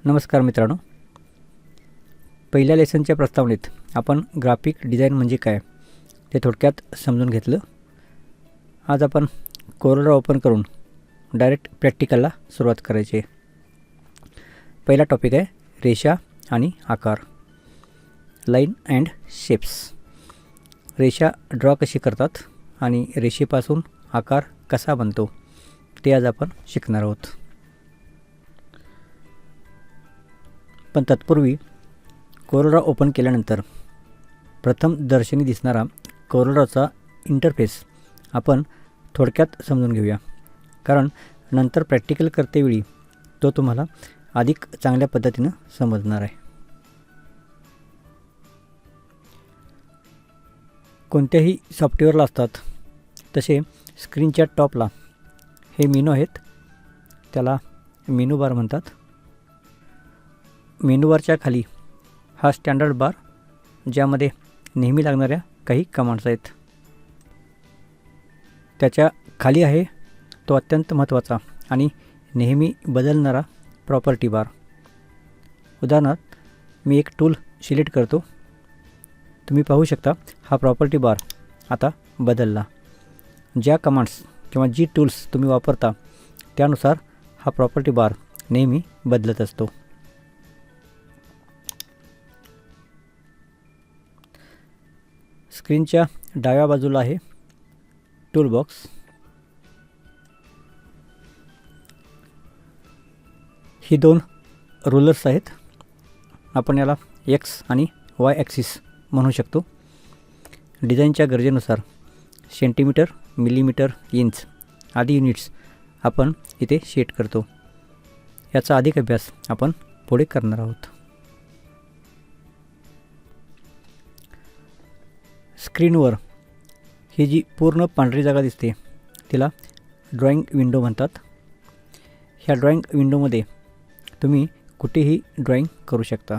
नमस्कार मित्रांनो. पहिल्या लेसनच्या प्रस्तावनेत आपण ग्राफिक डिझाईन म्हणजे काय ते थोडक्यात समजून घेतलं. आज आपण कोरलड्रॉ ओपन करून डायरेक्ट प्रॅक्टिकलला सुरुवात करायची आहे. पहिला टॉपिक आहे रेषा आणि आकार, लाईन अँड शेप्स. रेषा ड्रॉ कशी करतात आणि रेषेपासून आकार कसा बनतो ते आज आपण शिकणार आहोत. पण तत्पूर्वी कोरलड्रॉ ओपन केल्यानंतर प्रथम दर्शनी दिसणारा कोरलड्रॉचा इंटरफेस आपण थोडक्यात समजून घेऊया, कारण नंतर प्रॅक्टिकल करतेवेळी तो तुम्हाला अधिक चांगल्या पद्धतीनं समजणार आहे. कोणत्याही सॉफ्टवेअरला असतात तसे स्क्रीनच्या टॉपला हे मेनू आहेत, त्याला मेनू बार म्हणतात. मेनू बारच्या खाली हा स्टँडर्ड बार, ज्यामध्ये नेहमी लागणाऱ्या काही कमांड्स आहेत. त्याच्या खाली आहे तो अत्यंत महत्त्वाचा आणि नेहमी बदलणारा प्रॉपर्टी बार. उदाहरणार्थ मी एक टूल सिलेक्ट करतो, तुम्ही पाहू शकता हा प्रॉपर्टी बार आता बदलला. ज्या कमांड्स किंवा जी टूल्स तुम्ही वापरता त्यानुसार हा प्रॉपर्टी बार नेहमी बदलत असतो. स्क्रीनच्या डाव्या बाजूला आहे टूलबॉक्स. ही दोन रूलर्स आहेत, आपण याला एक्स आणि वाय ॲक्सिस म्हणू शकतो. डिझाईनच्या गरजेनुसार सेंटीमीटर, मिलीमीटर, इंच आदी युनिट्स आपण इथे सेट करतो. याचा अधिक अभ्यास आपण पुढे करणार आहोत. स्क्रीनवर ही जी पूर्ण पांढरी जागा दिसते तिला ड्रॉईंग विंडो म्हणतात. ह्या ड्रॉईंग विंडोमध्ये तुम्ही कुठेही ड्रॉईंग करू शकता.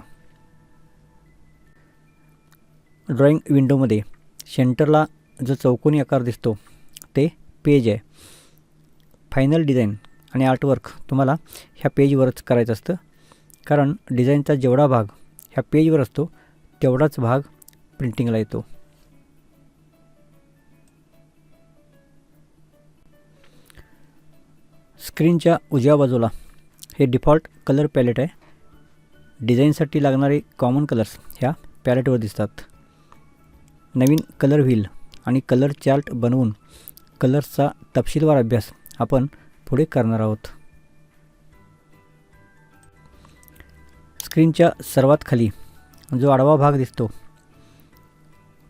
ड्रॉईंग विंडोमध्ये सेंटरला जो चौकोनी आकार दिसतो ते पेज आहे. फायनल डिझाईन आणि आर्टवर्क तुम्हाला ह्या पेजवरच करायचं असतं, कारण डिझाईनचा जेवढा भाग ह्या पेजवर असतो तेवढाच भाग प्रिंटिंगला येतो. स्क्रीनच्या उजव्या बाजूला हे डिफॉल्ट कलर पॅलेट आहे. डिझाईनसाठी लागणारे कॉमन कलर्स ह्या पॅलेटवर दिसतात. नवीन कलर व्हील आणि कलर चार्ट बनवून कलर्सचा तपशीलवार अभ्यास आपण पुढे करणार आहोत. स्क्रीनच्या सर्वात खाली जो आडवा भाग दिसतो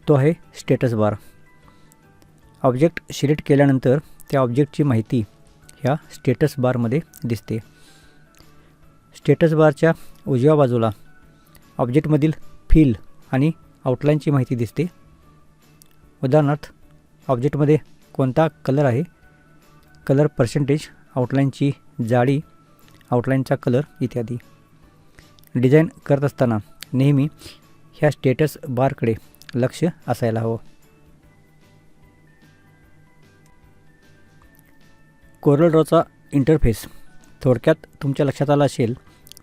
तो आहे स्टेटस बार. ऑब्जेक्ट सिलेक्ट केल्यानंतर त्या ऑब्जेक्टची माहिती ह्या स्टेटस बारमध्ये दिसते. स्टेटस बारच्या उजव्या बाजूला ऑब्जेक्टमधील फिल आणि आउटलाईनची माहिती दिसते. उदाहरणार्थ ऑब्जेक्टमध्ये कोणता कलर आहे, कलर पर्सेंटेज, आउटलाईनची जाडी, आउटलाईनचा कलर इत्यादी. डिझाईन करत असताना नेहमी ह्या स्टेटस बारकडे लक्ष असायला हवं. कोरलड्रॉचा इंटरफेस थोडक्यात तुमच्या लक्षात आला असेल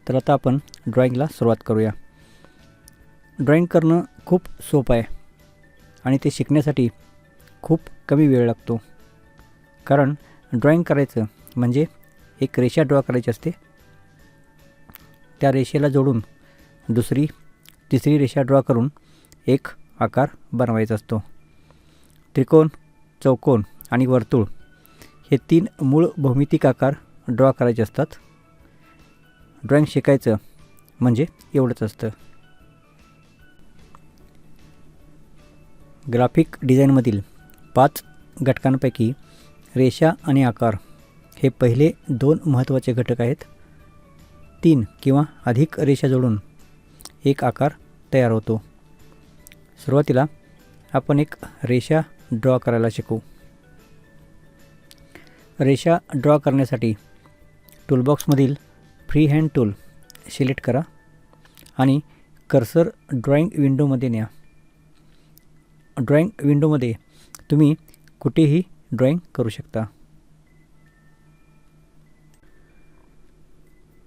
तर आता आपण ड्रॉईंगला सुरुवात करूया. ड्रॉईंग करणं खूप सोपं आहे आणि ते शिकण्यासाठी खूप कमी वेळ लागतो, कारण ड्रॉईंग करायचं म्हणजे एक रेषा ड्रॉ करायची असते. त्या रेषेला जोडून दुसरी, तिसरी रेषा ड्रॉ करून एक आकार बनवायचा असतो. त्रिकोण, चौकोन आणि वर्तुळ हे 3 मूळ भौमितिक आकार ड्रॉ करायचे असतात. ड्रॉईंग शिकायचं म्हणजे एवढंच असतं. ग्राफिक डिझाईनमधील 5 घटकांपैकी रेषा आणि आकार हे पहिले 2 महत्त्वाचे घटक आहेत. 3 किंवा अधिक रेषा जोडून एक आकार तयार होतो. सुरुवातीला आपण एक रेषा ड्रॉ करायला शिकू. रेषा ड्रॉ करण्यासाठी टूलबॉक्समधील फ्री हँड टूल सिलेक्ट करा आणि कर्सर ड्रॉईंग विंडोमध्ये न्या. ड्रॉईंग विंडोमध्ये तुम्ही कुठेही ड्रॉईंग करू शकता.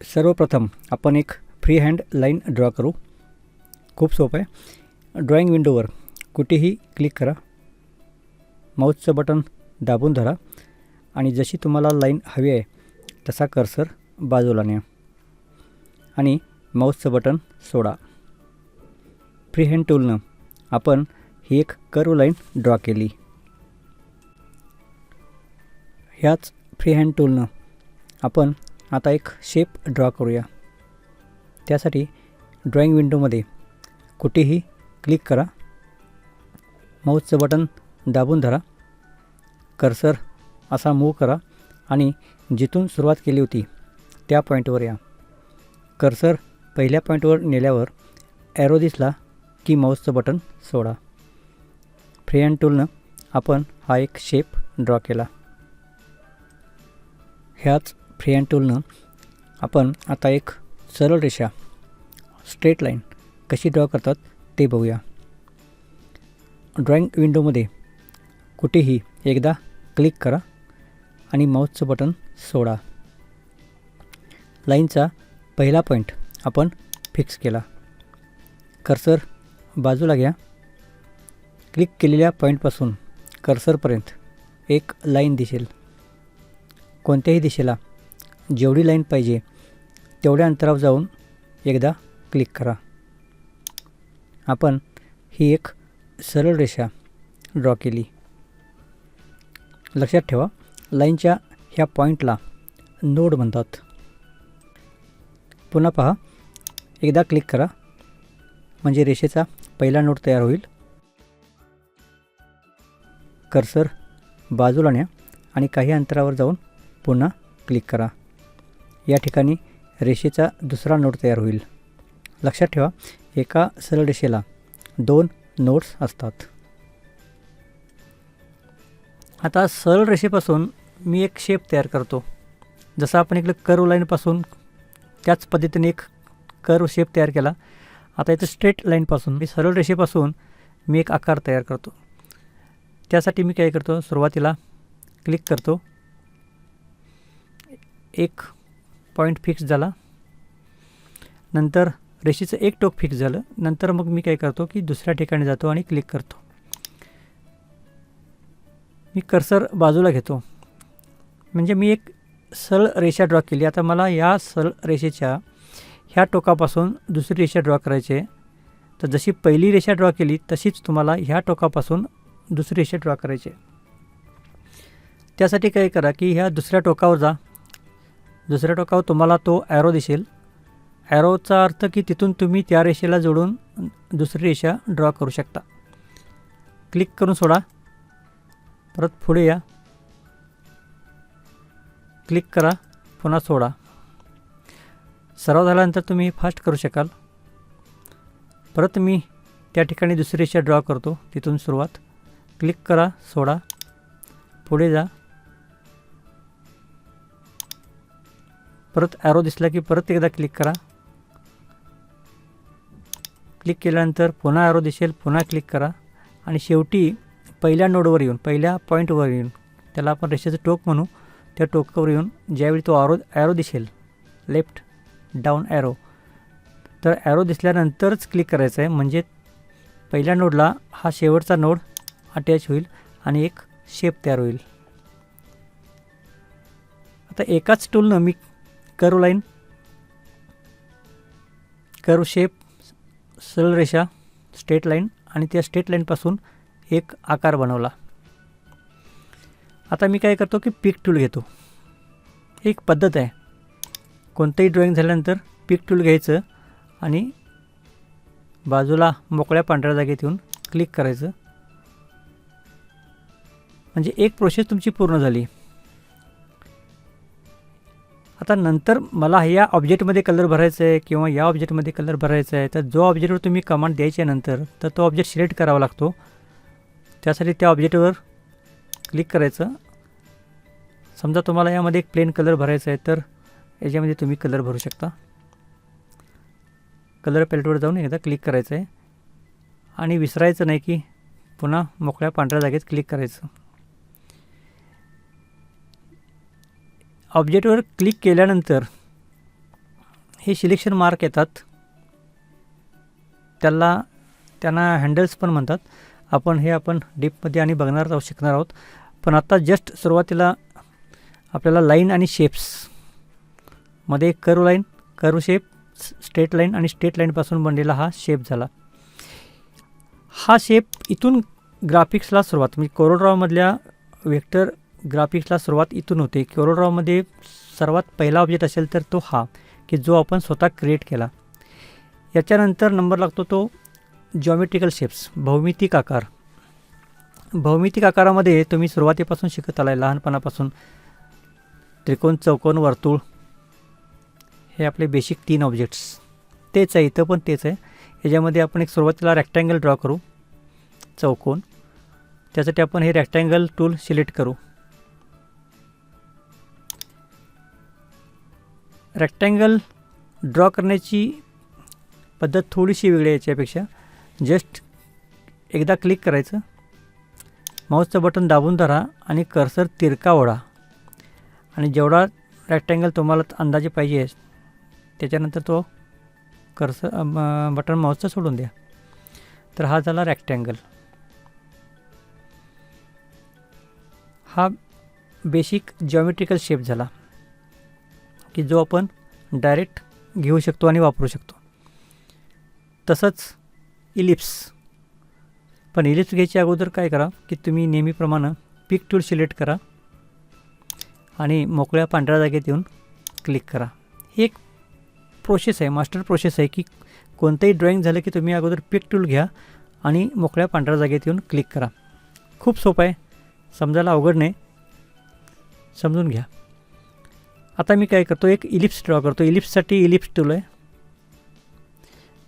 सर्वप्रथम आपण एक फ्री हँड लाईन ड्रॉ करू. खूप सोपं आहे. ड्रॉईंग विंडोवर कुठेही क्लिक करा, माऊसचं बटन दाबून धरा आणि जशी तुम्हाला लाईन हवी आहे तसा कर्सर बाजूला न्या आणि माऊसचं बटन सोडा. फ्री हँड टूलनं आपण ही एक कर्व लाईन ड्रॉ केली. ह्याच फ्री हँड टूलनं आपण आता एक शेप ड्रॉ करूया. त्यासाठी ड्रॉईंग विंडोमध्ये कुठेही क्लिक करा, माऊसचं बटन दाबून धरा, कर्सर असा मूव्ह करा आणि जिथून सुरुवात केली होती त्या पॉईंटवर या. कर्सर पहिल्या पॉईंटवर नेल्यावर ॲरो दिसला की माऊसचं बटन सोडा. फ्री हँड टूलनं आपण हा एक शेप ड्रॉ केला. ह्याच फ्री हँड टूलनं आपण आता एक सरळ रेषा स्ट्रेट लाईन कशी ड्रॉ करतात ते बघूया. ड्रॉईंग विंडोमध्ये कुठेही एकदा क्लिक करा आणि माऊसचं बटन सोडा. लाईनचा पहिला पॉईंट आपण फिक्स केला. कर्सर बाजूला घ्या. क्लिक केलेल्या पॉईंटपासून कर्सरपर्यंत एक लाईन दिसेल. कोणत्याही दिशेला जेवढी लाईन पाहिजे तेवढ्या अंतरावर जाऊन एकदा क्लिक करा. आपण ही एक सरळ रेषा ड्रॉ केली. लक्षात ठेवा, लाईनच्या ह्या पॉईंटला नोड म्हणतात. पुन्हा पहा, एकदा क्लिक करा म्हणजे रेषेचा पहिला नोड तयार होईल. कर्सर बाजूला न्या आणि काही अंतरावर जाऊन पुन्हा क्लिक करा. या ठिकाणी रेषेचा दुसरा नोड तयार होईल. लक्षात ठेवा, एका सरळ रेषेला 2 नोड्स असतात. आता सरळ रेषेपासून मी एक शेप तयार करतो. जसं आपण इकडे कर्व लाईनपासून त्याच पद्धतीने एक कर्व शेप तयार केला. आता इथं स्ट्रेट लाईनपासून मी सरळ रेषेपासून मी एक आकार तयार करतो. त्यासाठी मी काय करतो, सुरुवातीला क्लिक करतो, एक पॉईंट फिक्स झाला, नंतर रेषेचं एक टोक फिक्स झालं, नंतर मग मी काय करतो की दुसऱ्या ठिकाणी जातो आणि क्लिक करतो. मी कर्सर बाजूला घेतो म्हणजे मी एक सरळ रेषा ड्रॉ केली. आता मला या सरळ रेषेच्या ह्या टोकापासून दुसरी रेषा ड्रॉ करायची आहे. तर जशी पहिली रेषा ड्रॉ केली तशीच तुम्हाला ह्या टोकापासून दुसरी रेषा ड्रॉ करायची आहे. त्यासाठी काय करा की ह्या दुसऱ्या टोकावर जा. दुसऱ्या टोकावर तुम्हाला तो ॲरो दिसेल. ॲरोचा अर्थ की तिथून तुम्ही त्या रेषेला जोडून दुसरी रेषा ड्रॉ करू शकता. क्लिक करून सोडा, परत पुढे या, क्लिक करा, पुन्हा सोडा. सराव झाल्यानंतर तुम्ही फास्ट करू शकाल. परत मी त्या ठिकाणी दुसरी रेषा ड्रॉ करतो. तिथून सुरुवात, क्लिक करा, सोडा, पुढे जा, परत ॲरो दिसला की परत एकदा क्लिक करा. क्लिक केल्यानंतर पुन्हा ॲरो दिसेल, पुन्हा क्लिक करा आणि शेवटी पहिल्या नोडवर येऊन, पहिल्या पॉईंटवर येऊन, त्याला आपण रेषेचं टोक म्हणू, त्या टोकावर येऊन ज्यावेळी तो ॲरो दिसेल, लेफ्ट डाऊन ॲरो, तर ॲरो दिसल्यानंतरच क्लिक करायचं आहे. म्हणजे पहिल्या नोडला हा शेवटचा नोड अटॅच होईल आणि एक शेप तयार होईल. आता एकाच टूलनं मी कर्व लाईन, कर्व शेप, सरळ रेषा, स्ट्रेट लाईन आणि त्या स्ट्रेट लाईनपासून एक आकार बनवला. आता मी काय करतो की पिक टूल घेतो. एक पद्धत आहे, कोणतंही ड्रॉईंग झाल्यानंतर पिक टूल घ्यायचं आणि बाजूला मोकळ्या पांढऱ्या जागेत येऊन क्लिक करायचं. म्हणजे एक प्रोसेस तुमची पूर्ण झाली. आता नंतर मला या ऑब्जेक्टमध्ये कलर भरायचा आहे किंवा या ऑब्जेक्टमध्ये कलर भरायचा आहे, तर जो ऑब्जेक्टवर तुम्ही कमांड द्यायच्या नंतर तर तो ऑब्जेक्ट सिलेक्ट करावा लागतो. त्यासाठी त्या ऑब्जेक्टवर क्लिक करायचं. समजा तुम्हाला यामध्ये एक प्लेन कलर भरायचा आहे तर याच्यामध्ये तुम्ही कलर भरू शकता. कलर पॅलेटवर जाऊन एकदा क्लिक करायचं आहे आणि विसरायचं नाही की पुन्हा मोकळ्या पांढऱ्या जागेत क्लिक करायचं. ऑब्जेक्टवर क्लिक केल्यानंतर हे सिलेक्शन मार्क येतात, त्यांना हँडल्स पण म्हणतात. आपण डीपमध्ये आणि बघणार आहोत, शिकणार आहोत. पण आता जस्ट सुरुवातीला आपल्याला लाईन आणि शेप्समध्ये एक curve line, curve shape, straight line आणि स्ट्रेट लाईनपासून बनलेला हा शेप झाला. हा शेप इथून ग्राफिक्सला सुरुवात, म्हणजे कोरलड्रॉमधल्या वेक्टर ग्राफिक्सला सुरुवात इथून होते. कोरलड्रॉमध्ये सर्वात पहिला ऑब्जेक्ट असेल तर तो हा, की जो आपण स्वतः क्रिएट केला. याच्यानंतर नंबर लागतो तो जॉमेट्रिकल शेप्स, भौमितिक आकार. भौमितिक आकारामध्ये तुम्ही सुरुवातीपासून शिकत आलाय, लहानपणापासून. त्रिकोण, चौकोन, वर्तुळ हे आपले बेसिक 3 ऑब्जेक्ट्स. तेच आहे इथं पण तेच आहे. याच्यामध्ये आपण एक सुरुवातीला रेक्टँगल ड्रॉ करू, चौकोन. त्यासाठी आपण हे रेक्टँगल टूल सिलेक्ट करू. रेक्टँगल ड्रॉ करण्याची पद्धत थोडीशी वेगळी आहे याच्यापेक्षा. जस्ट एकदा क्लिक करायचं, माऊसचं बटन दाबून धरा आणि कर्सर तिरका ओढा आणि जेवढा रेक्टँगल तुम्हाला अंदाजे पाहिजे त्याच्यानंतर तो कर्सर बटन माऊसचं सोडून द्या. तर हा झाला रेक्टँगल. हा बेसिक जॉमेट्रिकल शेप झाला, की जो आपण डायरेक्ट घेऊ शकतो आणि वापरू शकतो. तसंच इलिप्स. पण इलिप्स घ्यायच्या अगोदर काय करा, की तुम्ही नेहमीप्रमाणे पिक टूल सिलेक्ट करा आणि मोकळ्या पांढऱ्या जागेत येऊन क्लिक करा. ही एक प्रोसेस आहे, मास्टर प्रोसेस आहे, की कोणतंही ड्रॉईंग झालं की तुम्ही अगोदर पिक टूल घ्या आणि मोकळ्या पांढऱ्या जागेत येऊन क्लिक करा. खूप सोपं आहे, समजायला अवघड नाही, समजून घ्या. आता मी काय करतो, एक इलिप्स ड्रॉ करतो. इलिप्ससाठी इलिप्स टूल आहे.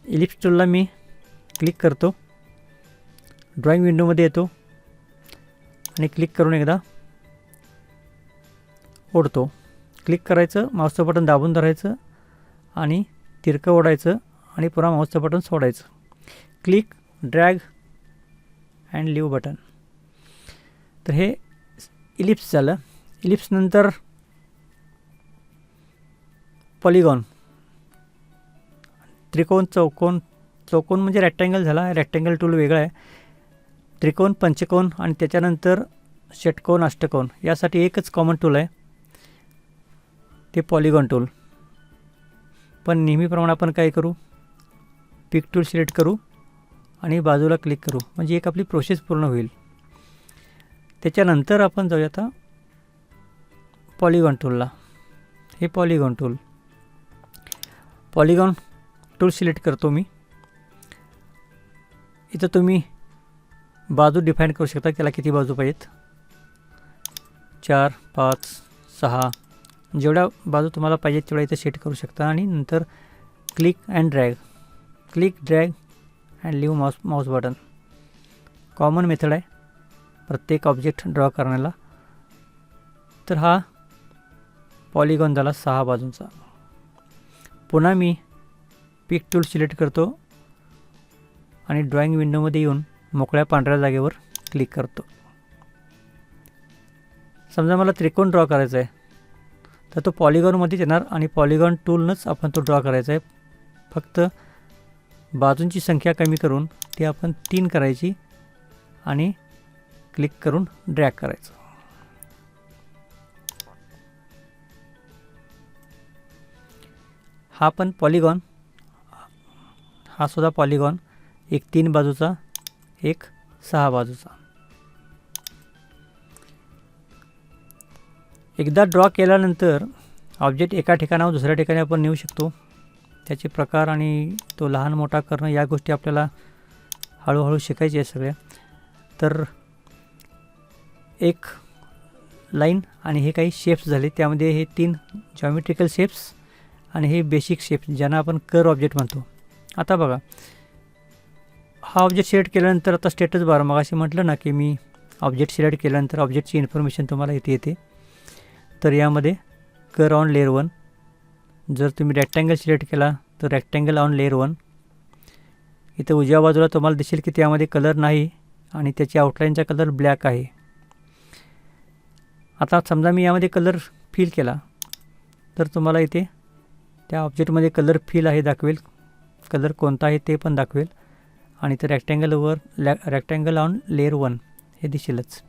इलिप्स टूलला मी क्लिक करतो, ड्रॉईंग विंडोमध्ये येतो आणि क्लिक करून एकदा ओढतो. क्लिक करायचं, माऊसचं बटन दाबून धरायचं आणि तिरकं ओढायचं आणि पुन्हा माऊसचं बटन सोडायचं. Click, drag and leave button. तर हे इलिप्स झालं. इलिप्सनंतर पॉलिगॉन, त्रिकोण, चौकोन. चौकोन म्हणजे रेक्टँगल झाला, रेक्टँगल टूल वेगळा आहे. त्रिकोण, पंचकोन आणि त्याच्यानंतर षटकोन, अष्टकोन यासाठी एकच कॉमन टूल आहे, ते पॉलिगॉन टूल. पण नेहमीप्रमाणे आपण काय करू, पिक टूल सिलेक्ट करू आणि बाजूला क्लिक करू, म्हणजे एक आपली प्रोसेस पूर्ण होईल. त्याच्यानंतर आपण जाऊया आता पॉलिगॉन टूलला. हे polygon tool, polygon tool select करतो मी. इथं तुम्ही बाजू डिफाईन करू शकता, त्याला किती बाजू पाहिजेत, 4, 5, 6, जेवढ्या बाजू तुम्हाला पाहिजेत तेवढ्या इथं सेट करू शकता. आणि नंतर click and drag, click, drag and leave Mouse button. Common method आहे प्रत्येक ऑब्जेक्ट ड्रॉ करण्याला. तर हा पॉलिगॉन झाला 6 बाजूंचा. पुन्हा मी पिक टूल सिलेक्ट करतो आणि ड्रॉईंग विंडोमध्ये येऊन मोकळ्या पांढऱ्या जागेवर क्लिक करतो. समजा मला त्रिकोण ड्रॉ करायचा आहे, तर तो पॉलिगॉनमध्येच येणार आणि पॉलिगॉन टूलनंच आपण तो ड्रॉ करायचा आहे. फक्त बाजूंची संख्या कमी करून ती आपण 3 करायची आणि क्लिक करून ड्रॅग करायचं. हा पण पॉलिगॉन, हा सुद्धा पॉलिगॉन, एक 3 बाजूचा, एक 6 बाजूचा. एकदा ड्रॉ केल्यानंतर ऑब्जेक्ट एका ठिकाणावर दुसऱ्या ठिकाणी आपण नेऊ शकतो. त्याचे प्रकार आणि तो लहान मोठा करणं या गोष्टी आपल्याला हळूहळू शिकायचे आहे सगळ्या. तर एक लाईन आणि हे काही शेप्स झाले, त्यामध्ये हे 3 जॉमेट्रिकल शेप्स आणि हे बेसिक शेप्स ज्यांना आपण कर्व ऑब्जेक्ट म्हणतो. आता बघा, हा ऑब्जेक्ट सिलेक्ट केल्यानंतर आता स्टेटस बार, मग असे म्हटलं ना की मी ऑब्जेक्ट सिलेक्ट केल्यानंतर ऑब्जेक्टची इन्फॉर्मेशन तुम्हाला इथे येते. तर यामध्ये कर्व ऑन लेअर 1, जर तुम्ही रेक्टँगल सिलेक्ट केला तर रेक्टँगल ऑन लेअर 1. इथं उजव्या बाजूला तुम्हाला दिसेल की त्यामध्ये कलर नाही आणि त्याची आउटलाईनचा कलर ब्लॅक आहे. आता समजा मी यामध्ये कलर फिल केला तर तुम्हाला इथे त्या ऑब्जेक्टमध्ये कलर फिल आहे दाखवेल, कलर कोणता आहे ते पण दाखवेल, आणि ते रेक्टँगल ऑन लेअर 1 हे दिसेलच.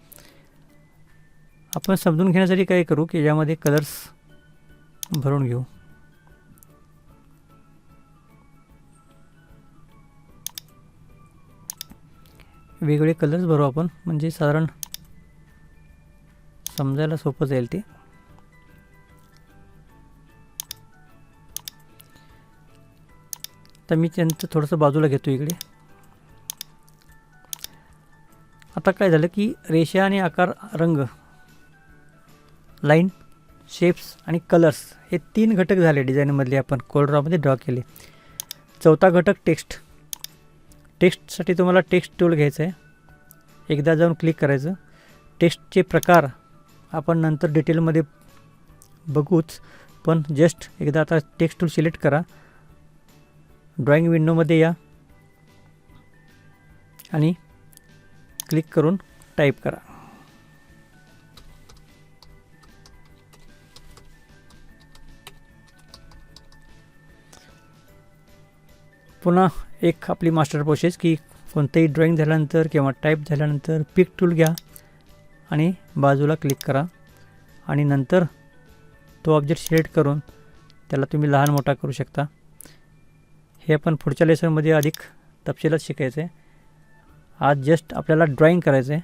आपण समजून घेण्यासाठी काय करू की यामध्ये कलर्स भरून घेऊ. वेगवेगळे कलर्स भरू आपण, म्हणजे साधारण समजायला सोपं जाईल ते. तर मी त्यांचं थोडंसं बाजूला घेतो इकडे. आता काय झालं की रेषा आणि आकार, रंग, लाईन, शेप्स आणि कलर्स हे 3 घटक झाले डिझाईनमधले, आपण कोरड्रॉमध्ये ड्रॉ केले. चौथा घटक टेक्स्ट. टेक्स्टसाठी तुम्हाला टेक्स्ट टूल घ्यायचं आहे, एकदा जाऊन क्लिक करायचं. टेक्स्टचे प्रकार आपण नंतर डिटेलमध्ये बघूच, पण जस्ट एकदा आता टेक्स्ट टूल सिलेक्ट करा. ड्रॉइंग विंडोमध्ये या आणि क्लिक करून टाईप करा. पुन्हा एक आपली मास्टर प्रोसेस की कोणतंही ड्रॉइंग झाल्यानंतर किंवा टाईप झाल्यानंतर पिक टूल घ्या आणि बाजूला क्लिक करा, आणि नंतर तो ऑब्जेक्ट सिलेक्ट करून त्याला तुम्ही लहान मोठा करू शकता. हे आपण पुढच्या लेसनमध्ये अधिक तपशिलात शिकायचं आहे. आज जस्ट आपल्याला ड्रॉइंग करायचं आहे,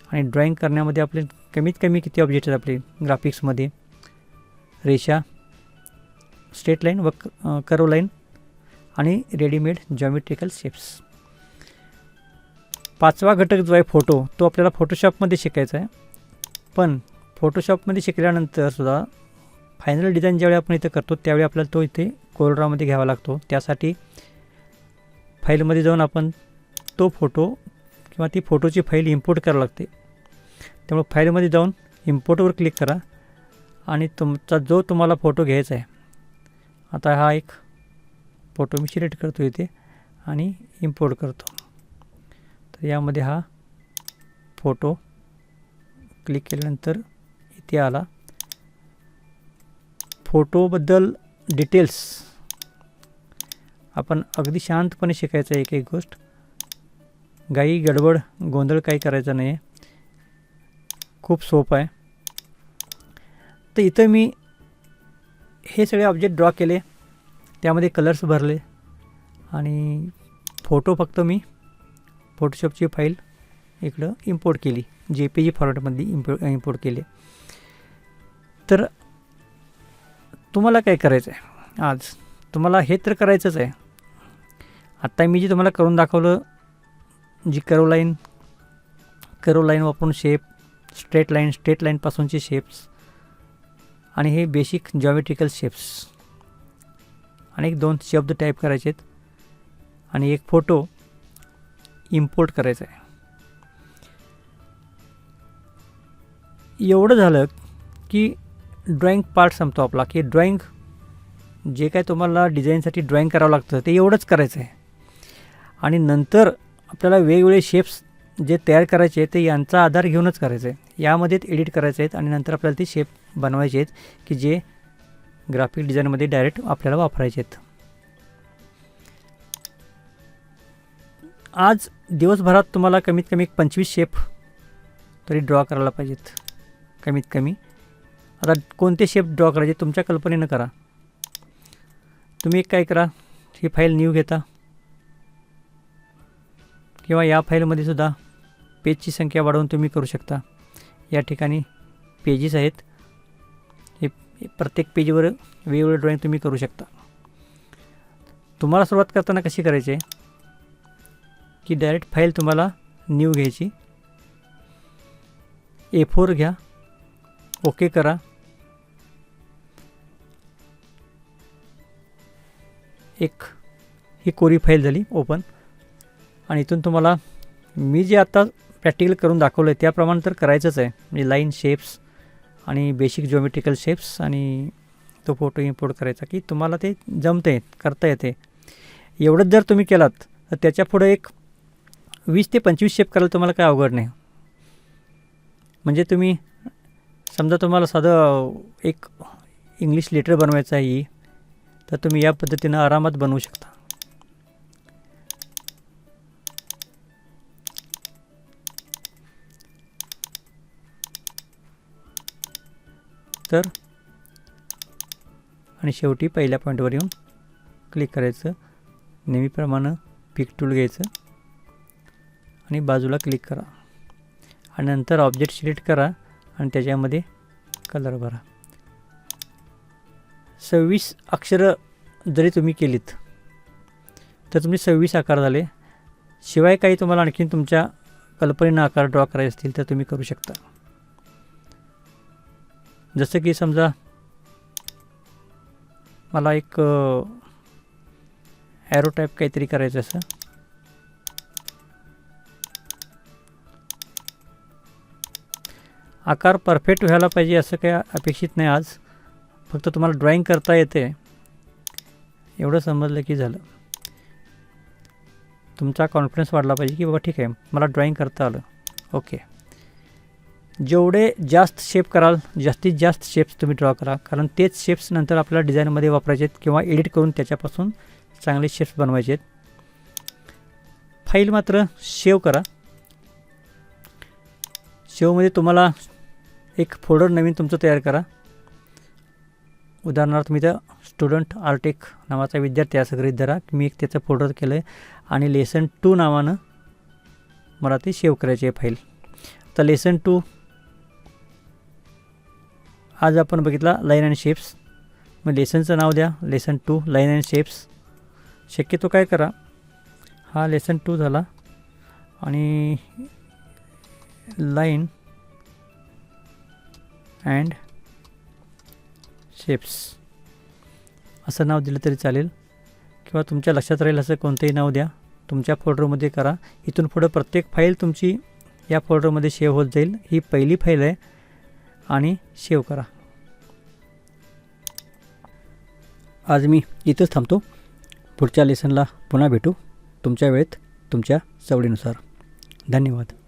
आणि ड्रॉइंग करण्यामध्ये आपले कमीत कमी किती ऑब्जेक्ट आहेत आपले ग्राफिक्समध्ये? रेषा, स्ट्रेट लाईन व कर्व लाईन आणि रेडीमेड जॉमेट्रिकल शेप्स. 5वा घटक जो आहे फोटो, तो आपल्याला फोटोशॉपमध्ये शिकायचा आहे. पण फोटोशॉपमध्ये शिकल्यानंतर सुद्धा फायनल डिझाईन ज्यावेळी आपण इथं करतो त्यावेळी आपल्याला तो इथे कोरड्रॉमध्ये घ्यावा लागतो. त्यासाठी फाईलमध्ये जाऊन आपण तो फोटो किंवा ती फोटोची फाईल इम्पोर्ट करावी लागते. त्यामुळे फाईलमध्ये जाऊन इम्पोर्टवर क्लिक करा, आणि तुमचा जो तुम्हाला फोटो घ्यायचा आहे, आता हा एक फोटो मी सिलेक्ट करतो इथे आणि इम्पोर्ट करतो. तर यामध्ये हा फोटो क्लिक केल्यानंतर इथे आला. फोटोबद्दल डिटेल्स आपण अगदी शांतपणे शिकायचं आहे, एक एक गोष्ट, घाई गडबड गोंधळ काही करायचा नाही आहे, खूप सोपं आहे. तर इथं मी हे सगळे ऑब्जेक्ट ड्रॉ केले, त्यामध्ये कलर्स भरले, आणि फोटो फक्त मी फोटोशॉपची फाईल इकडं इम्पोर्ट केली, JPG फॉर्मॅटमध्ये इम्पोर्ट केले. तर तुम्हाला काय करायचं आहे आज? तुम्हाला हे तर करायचंच आहे. आत्ता मी जे तुम्हाला करून दाखवलं, जी कर्व लाईन वापरून शेप, स्ट्रेट लाईनपासूनचे शेप्स, आणि हे बेसिक जॉमेट्रिकल शेप्स, आणि 2 शब्द टाईप करायचे आहेत, आणि एक फोटो इम्पोर्ट करायचा आहे. एवढं झालं की ड्रॉइंग पार्ट संपतो आपला. की ड्रॉइंग जे काय तुम्हाला डिझाईनसाठी ड्रॉइंग करावं लागतं ते एवढंच करायचं आहे, आणि नंतर आपल्याला वेगवेगळे शेप्स जे तयार करायचे आहेत ते यांचा आधार घेऊनच करायचं आहे. यामध्येच एडिट करायचे आहेत, आणि नंतर आपल्याला ते शेप बनवायचे आहेत की जे ग्राफिक डिझाईनमध्ये डायरेक्ट आपल्याला वापरायचे आहेत. आज दिवसभरात तुम्हाला कमीत कमी 25 शेप तरी ड्रॉ करायला पाहिजेत, कमीत कमी. आता कोणते शेप ड्रॉ करायचे तुमच्या कल्पनेनं करा. तुम्ही काय करा, ही फाईल न्यू घेता, किंवा या फाईलमध्ये सुद्धा पेजची संख्या वाढवून तुम्ही करू शकता. या ठिकाणी पेजेस आहेत, हे प्रत्येक पेजवर वेगवेगळे ड्रॉइंग तुम्ही करू शकता. तुम्हाला सुरुवात करताना कशी करायची आहे की डायरेक्ट फाईल तुम्हाला न्यू घ्यायची, A4 घ्या, ओके करा. एक ही कोरी फाईल झाली ओपन, आणि इथून तुम्हाला मी जे आता प्रॅक्टिकल करून दाखवलं आहे त्याप्रमाणे तर करायचंच आहे. म्हणजे लाईन, शेप्स आणि बेसिक ज्योमेट्रिकल शेप्स, आणि तो फोटो इम्पोर्ट करायचा की तुम्हाला ते जमते, करता येते. एवढंच जर तुम्ही केलात तर त्याच्या पुढे एक 20 ते 25 शेप करायला तुम्हाला काय अवघड नाही. म्हणजे तुम्ही समजा तुम्हाला साधं एक इंग्लिश लेटर बनवायचं आहे, तर तुम्ही या पद्धतीनं आरामात बनवू शकता. तर आणि शेवटी पहिल्या पॉईंटवर येऊन क्लिक करायचं. नेहमीप्रमाणे पिक टूल घ्यायचं आणि बाजूला क्लिक करा आणि नंतर ऑब्जेक्ट सिलेक्ट करा आणि त्याच्यामध्ये कलर भरा. 26 अक्षरं जरी तुम्ही केलीत तर तुम्ही 26 आकार झाले. शिवाय काही तुम्हाला आणखीन तुमच्या कल्पनेनं आकार ड्रॉ करायचे असतील तर तुम्ही करू शकता. जसं की समजा मला एक ॲरो टाईप काहीतरी करायचं असं. आकार परफेक्ट व्हायला पाहिजे असं काही अपेक्षित नाही आज. फक्त तुम्हाला ड्रॉईंग करता येते एवढं समजलं की झालं. तुमचा कॉन्फिडन्स वाढला पाहिजे की बाबा ठीक आहे मला ड्रॉईंग करता आलं. ओके. जेवढे जास्त शेप कराल जास्तीत जास्त शेप्स तुम्ही ड्रॉ करा, कारण तेच शेप्स नंतर आपल्याला डिझाईनमध्ये वापरायचे आहेत किंवा एडिट करून त्याच्यापासून चांगले शेप्स बनवायचे आहेत. फाईल मात्र सेव्ह करा. सेव्हमध्ये तुम्हाला एक फोल्डर नवीन तुमचं तयार करा. उदाहरणार्थ मी तर स्टुडंट आर्टेक नावाचा विद्यार्थी असं गृहीत धरा. मी एक त्याचं फोल्डर केलं आहे आणि लेसन 2 नावानं मला ती सेव्ह करायची आहे फाईल. तर लेसन 2 आज आपण बघितला लाईन अँड शेप्स. मग लेसनचं नाव द्या लेसन 2 लाईन अँड शेप्स. शक्यतो काय करा, हा लेसन 2 झाला आणि लाईन अँड शेप्स असं नाव दिलं तरी चालेल किंवा तुमच्या लक्षात राहील असं कोणतंही नाव द्या. तुमच्या फोल्डरमध्ये करा. इथून पुढं प्रत्येक फाईल तुमची या फोल्डरमध्ये सेव्ह होत जाईल. ही पहिली फाईल आहे आणि सेव्ह करा. आज मी इथंच थांबतो. पुढच्या लेसनला पुन्हा भेटू तुमच्या वेळेत तुमच्या सवडीनुसार. धन्यवाद.